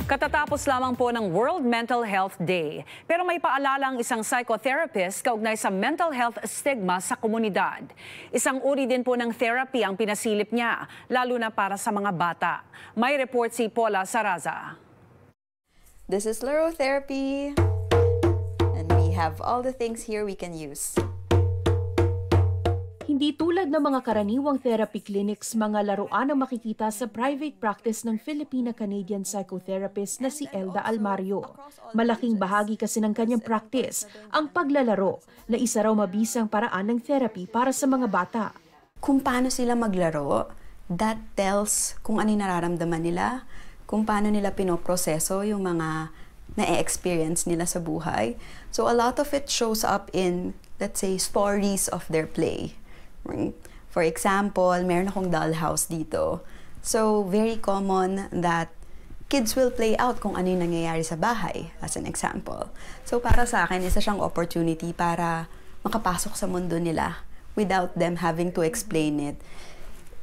Katatapos lamang po ng World Mental Health Day. Pero may paalala ang isang psychotherapist kaugnay sa mental health stigma sa komunidad. Isang uri din po ng therapy ang pinasilip niya, lalo na para sa mga bata. May report si Paula Saraza. This is Laro Therapy, and we have all the things here we can use. Hindi tulad ng mga karaniwang therapy clinics, mga laruan ang makikita sa private practice ng Filipina-Canadian psychotherapist na si Elda Almario. Malaking bahagi kasi ng kanyang practice ang paglalaro na isa raw mabisang paraan ng therapy para sa mga bata. Kung paano sila maglaro, that tells kung ano nararamdaman nila, kung paano nila pinoproseso yung mga na-experience nila sa buhay. So a lot of it shows up in, let's say, stories of their play. For example, meron akong dollhouse dito. So, very common that kids will play out kung ano yung nangyayari sa bahay, as an example. So, para sa akin, isa siyang opportunity para makapasok sa mundo nila without them having to explain it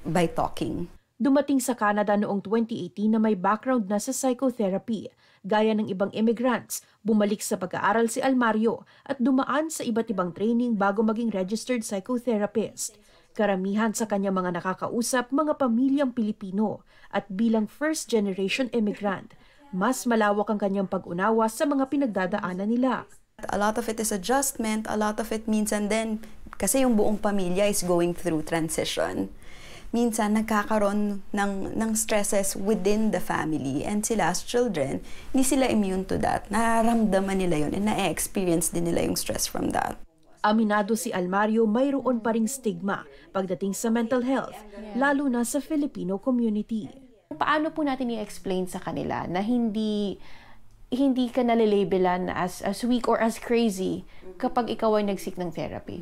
by talking. Dumating sa Canada noong 2018 na may background na sa psychotherapy. Gaya ng ibang immigrants, bumalik sa pag-aaral si Almario at dumaan sa iba't ibang training bago maging registered psychotherapist. Karamihan sa kanyang mga nakakausap, mga pamilyang Pilipino at bilang first-generation immigrant, mas malawak ang kanyang pag-unawa sa mga pinagdadaanan nila. A lot of it is adjustment, a lot of it means, and then, kasi yung buong pamilya is going through transition. Minsan nagkakaroon ng stresses within the family, and sila as children, hindi sila immune to that. Nararamdaman nila yun and na-experience din nila yung stress from that. Aminado si Almario, mayroon pa ring stigma pagdating sa mental health, lalo na sa Filipino community. Paano po natin i-explain sa kanila na hindi ka nalalabelan as weak or as crazy kapag ikaw ay nag-seek ng therapy?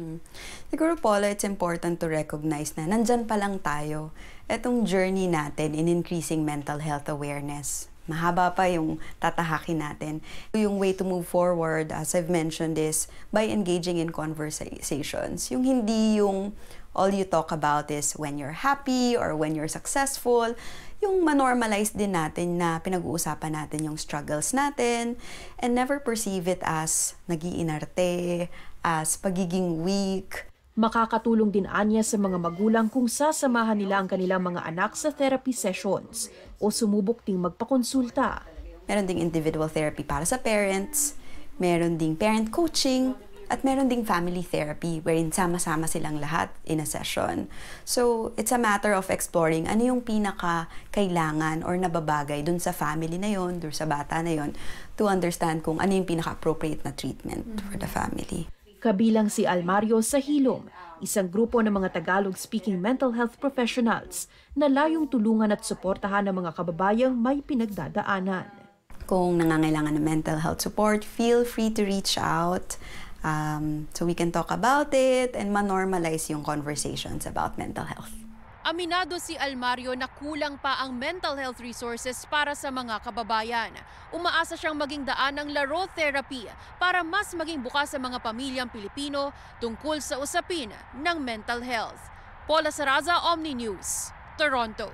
Siguro, Paula, it's important to recognize na nandyan pa lang tayo. Etong journey natin in increasing mental health awareness. Mahaba pa yung tatahakin natin. Yung way to move forward, as I've mentioned, is by engaging in conversations. Yung hindi yung all you talk about is when you're happy or when you're successful. Yung manormalize din natin na pinag-uusapan natin yung struggles natin and never perceive it as nag-iinarte, as pagiging weak. Makakatulong din anya sa mga magulang kung sasamahan nila ang kanilang mga anak sa therapy sessions o sumubok ding magpakonsulta. Meron ding individual therapy para sa parents, meron ding parent coaching, at meron ding family therapy wherein sama-sama silang lahat in a session. So, it's a matter of exploring ano yung pinaka-kailangan or nababagay dun sa family na yon, dun sa bata na yon, to understand kung ano yung pinaka-appropriate na treatment for the family. Kabilang si Almario sa Hilom, isang grupo ng mga Tagalog-speaking mental health professionals na layong tulungan at suportahan ng mga kababayang may pinagdadaanan. Kung nangangailangan ng mental health support, feel free to reach out. So we can talk about it and ma-normalize yung conversations about mental health. Aminado si Almario na kulang pa ang mental health resources para sa mga kababayan. Umaasa siyang maging daan ng Laro Therapy para mas maging bukas sa mga pamilyang Pilipino tungkol sa usapin ng mental health. Paula Saraza, Omni News, Toronto.